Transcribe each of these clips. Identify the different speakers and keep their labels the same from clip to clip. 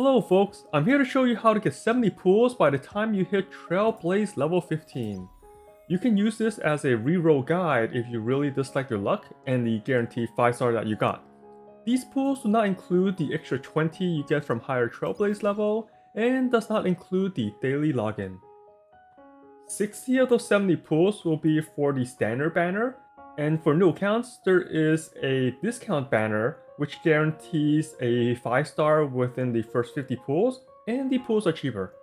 Speaker 1: Hello folks, I'm here to show you how to get 70 pools by the time you hit Trailblaze level 15. You can use this as a reroll guide if you really dislike your luck and the guaranteed 5-star that you got. These pools do not include the extra 20 you get from higher Trailblaze level, and does not include the daily login. 60 of those 70 pools will be for the standard banner, and for new accounts, there is a discount banner which guarantees a 5-star within the first 50 pools, and the pools are cheaper.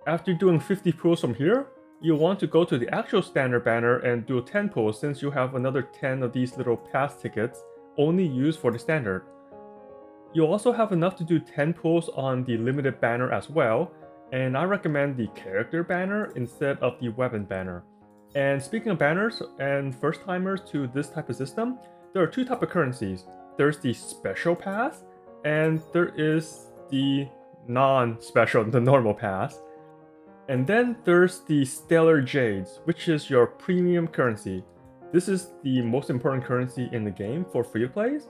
Speaker 1: After doing 50 pools from here, you'll want to go to the actual standard banner and do 10 pools since you have another 10 of these little pass tickets only used for the standard. You'll also have enough to do 10 pools on the limited banner as well, and I recommend the character banner instead of the weapon banner. And speaking of banners and first timers to this type of system, there are two types of currencies. There's the special pass, and there is the non-special, the normal pass. And then there's the Stellar Jades, which is your premium currency. This is the most important currency in the game for free plays,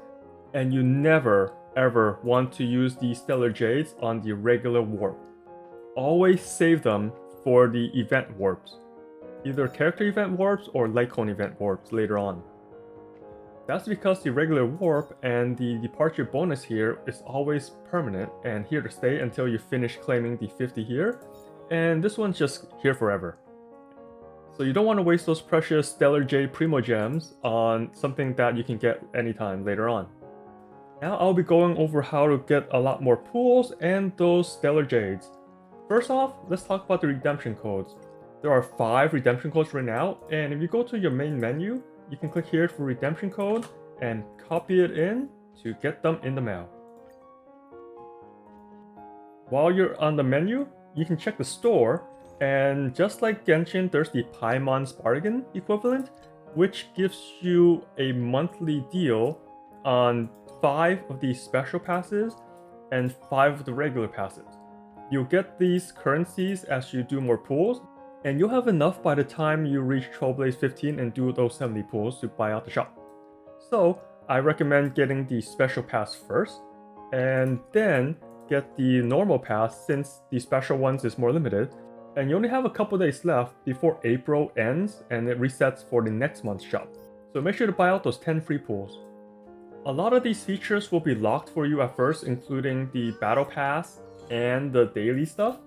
Speaker 1: and you never ever want to use the Stellar Jades on the regular warp. Always save them for the event warps. Either character event warps or light cone event warps later on. That's because the regular warp and the departure bonus here is always permanent and here to stay until you finish claiming the 50 here, and this one's just here forever. So you don't want to waste those precious Stellar Jade Primo Gems on something that you can get anytime later on. Now I'll be going over how to get a lot more pools and those Stellar Jades. First off, let's talk about the redemption codes. There are 5 redemption codes right now, and if you go to your main menu, you can click here for redemption code and copy it in to get them in the mail. While you're on the menu, you can check the store, and just like Genshin, there's the Paimon's Bargain equivalent, which gives you a monthly deal on 5 of these special passes and 5 of the regular passes. You'll get these currencies as you do more pools, and you'll have enough by the time you reach Trailblaze 15 and do those 70 pools to buy out the shop. So I recommend getting the special pass first, and then get the normal pass since the special ones is more limited, and you only have a couple days left before April ends and it resets for the next month's shop. So make sure to buy out those 10 free pools. A lot of these features will be locked for you at first, including the battle pass and the daily stuff,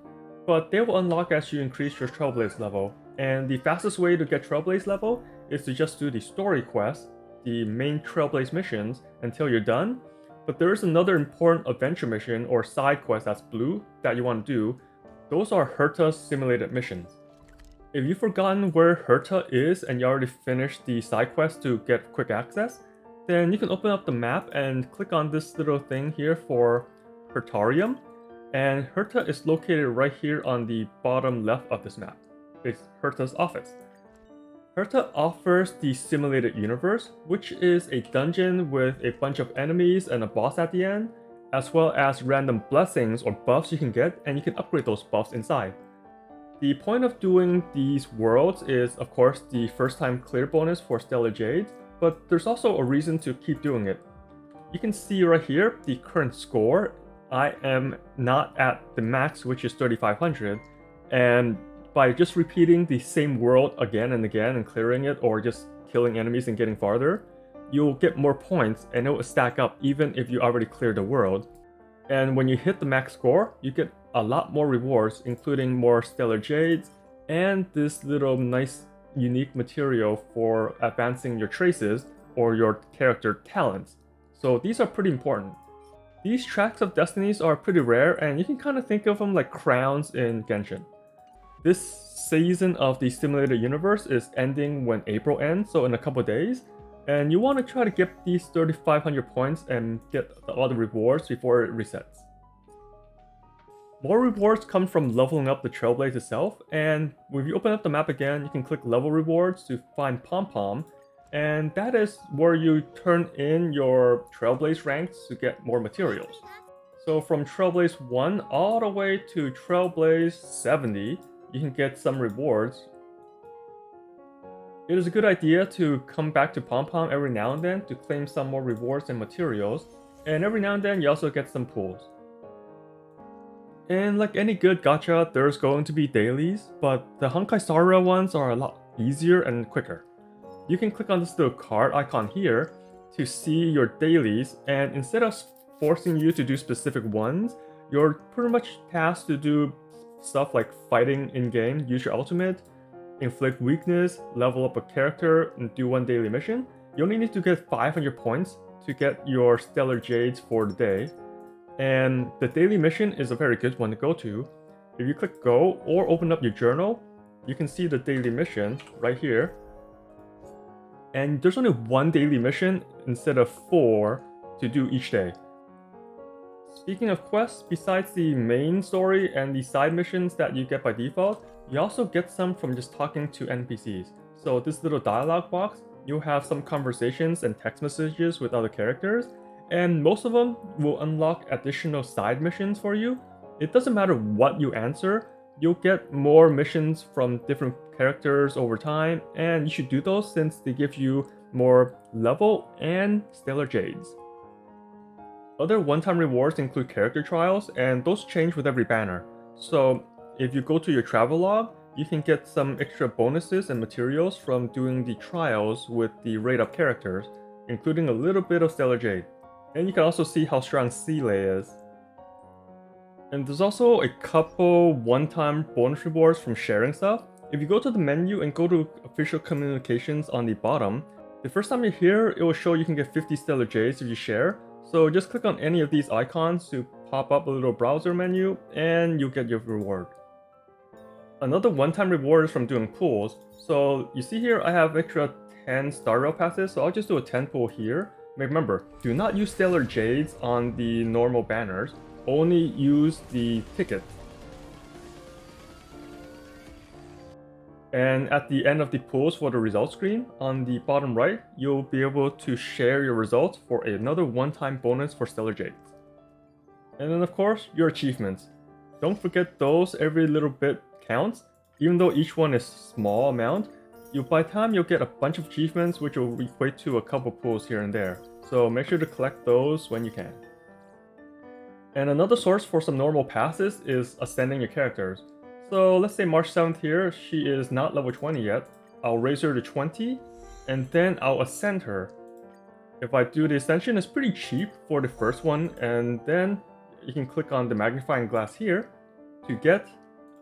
Speaker 1: but they will unlock as you increase your Trailblaze level. And the fastest way to get Trailblaze level is to just do the story quests, the main Trailblaze missions, until you're done. But there is another important adventure mission or side quest that's blue that you want to do. Those are Herta simulated missions. If you've forgotten where Herta is and you already finished the side quest to get quick access, then you can open up the map and click on this little thing here for Hertarium. And Herta is located right here on the bottom left of this map. It's Herta's office. Herta offers the simulated universe, which is a dungeon with a bunch of enemies and a boss at the end, as well as random blessings or buffs you can get, and you can upgrade those buffs inside. The point of doing these worlds is, of course, the first time clear bonus for Stellar Jades, but there's also a reason to keep doing it. You can see right here the current score. I am not at the max, which is 3500, and by just repeating the same world again and again and clearing it, or just killing enemies and getting farther, you'll get more points and it will stack up even if you already cleared the world. And when you hit the max score, you get a lot more rewards, including more Stellar Jades and this little nice unique material for advancing your traces or your character talents. So these are pretty important. These tracks of destinies are pretty rare, and you can kind of think of them like crowns in Genshin. This season of the simulated universe is ending when April ends, so in a couple days, and you want to try to get these 3500 points and get all the rewards before it resets. More rewards come from leveling up the Trailblaze itself, and when you open up the map again, you can click level rewards to find Pom Pom, and that is where you turn in your Trailblaze ranks to get more materials. So from Trailblaze 1 all the way to Trailblaze 70, you can get some rewards. It is a good idea to come back to Pom Pom every now and then to claim some more rewards and materials, and every now and then you also get some pools. And like any good gacha, there's going to be dailies, but the Honkai Star Rail ones are a lot easier and quicker. You can click on this little card icon here to see your dailies, and instead of forcing you to do specific ones, you're pretty much tasked to do stuff like fighting in-game, use your ultimate, inflict weakness, level up a character, and do one daily mission. You only need to get 500 points to get your Stellar Jades for the day. And the daily mission is a very good one to go to. If you click go or open up your journal, you can see the daily mission right here. And there's only one daily mission instead of 4 to do each day. Speaking of quests, besides the main story and the side missions that you get by default, you also get some from just talking to NPCs. So this little dialogue box, you'll have some conversations and text messages with other characters, and most of them will unlock additional side missions for you. It doesn't matter what you answer, you'll get more missions from different characters over time, and you should do those since they give you more level and Stellar Jades. Other one-time rewards include character trials, and those change with every banner. So if you go to your travel log, you can get some extra bonuses and materials from doing the trials with the rate-up characters, including a little bit of Stellar Jade. And you can also see how strong Seeley is. And there's also a couple one-time bonus rewards from sharing stuff. If you go to the menu and go to official communications on the bottom, the first time you're here, it will show you can get 50 Stellar Jades if you share. So just click on any of these icons to pop up a little browser menu and you'll get your reward. Another one-time reward is from doing pools. So you see here I have extra 10 Star Rail passes, so I'll just do a 10 pool here. Remember, do not use Stellar Jades on the normal banners, only use the ticket. And at the end of the pools for the results screen, on the bottom right, you'll be able to share your results for another one-time bonus for Stellar Jades. And then of course, your achievements. Don't forget those, every little bit counts. Even though each one is small amount, by the time you'll get a bunch of achievements which will equate to a couple pools here and there. So make sure to collect those when you can. And another source for some normal passes is ascending your characters. So let's say March 7th here, she is not level 20 yet. I'll raise her to 20, and then I'll ascend her. If I do the ascension, it's pretty cheap for the first one, and then you can click on the magnifying glass here to get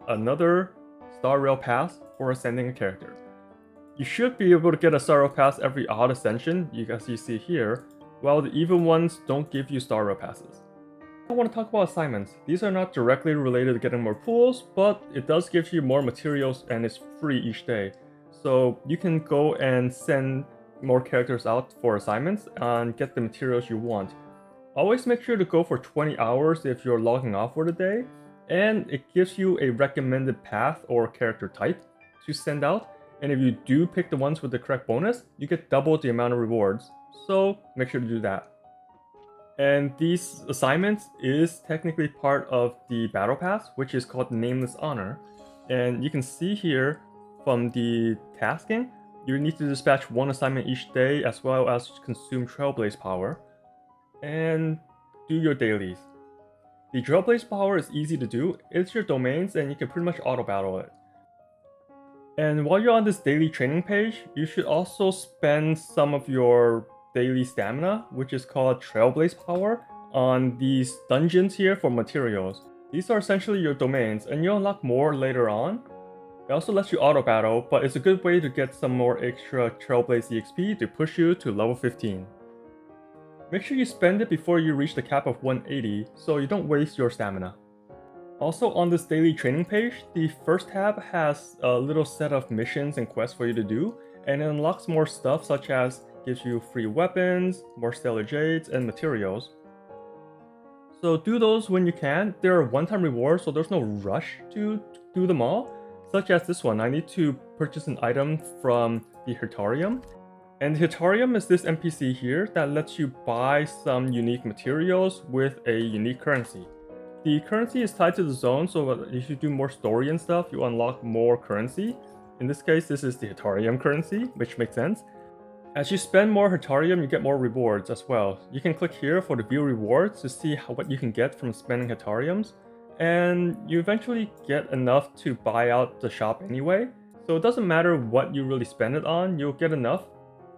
Speaker 1: another Star Rail pass for ascending a character. You should be able to get a Star Rail pass every odd ascension, as you see here, while the even ones don't give you Star Rail passes. I want to talk about assignments. These are not directly related to getting more pools, but it does give you more materials and it's free each day. So you can go and send more characters out for assignments and get the materials you want. Always make sure to go for 20 hours if you're logging off for the day, and it gives you a recommended path or character type to send out. And if you do pick the ones with the correct bonus, you get double the amount of rewards. So make sure to do that. And these assignments is technically part of the Battle Pass, which is called Nameless Honor. And you can see here from the tasking, you need to dispatch one assignment each day as well as consume Trailblaze power and do your dailies. The Trailblaze power is easy to do. It's your domains and you can pretty much auto battle it. And while you're on this daily training page, you should also spend some of your daily stamina, which is called Trailblaze power, on these dungeons here for materials. These are essentially your domains, and you'll unlock more later on. It also lets you auto battle, but it's a good way to get some more extra Trailblaze EXP to push you to level 15. Make sure you spend it before you reach the cap of 180, so you don't waste your stamina. Also on this daily training page, the first tab has a little set of missions and quests for you to do, and it unlocks more stuff such as gives you free weapons, more Stellar Jades, and materials. So do those when you can. There are one-time rewards, so there's no rush to do them all. Such as this one, I need to purchase an item from the Hertarium. And the Hertarium is this NPC here that lets you buy some unique materials with a unique currency. The currency is tied to the zone, so if you do more story and stuff, you unlock more currency. In this case, this is the Hertarium currency, which makes sense. As you spend more Hertarium, you get more rewards as well. You can click here for the view rewards to see what you can get from spending Hertariums. and you eventually get enough to buy out the shop anyway. So it doesn't matter what you really spend it on, you'll get enough.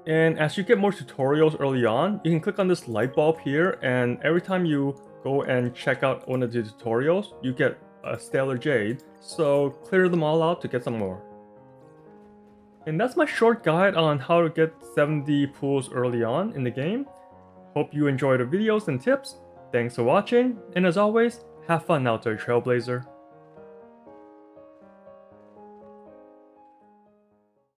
Speaker 1: And as you get more tutorials early on, you can click on this light bulb here, and every time you go and check out one of the tutorials, you get a stellar jade. So clear them all out to get some more. And that's my short guide on how to get 70 pools early on in the game. Hope you enjoyed the videos and tips. Thanks for watching, and as always, have fun out there, Trailblazer.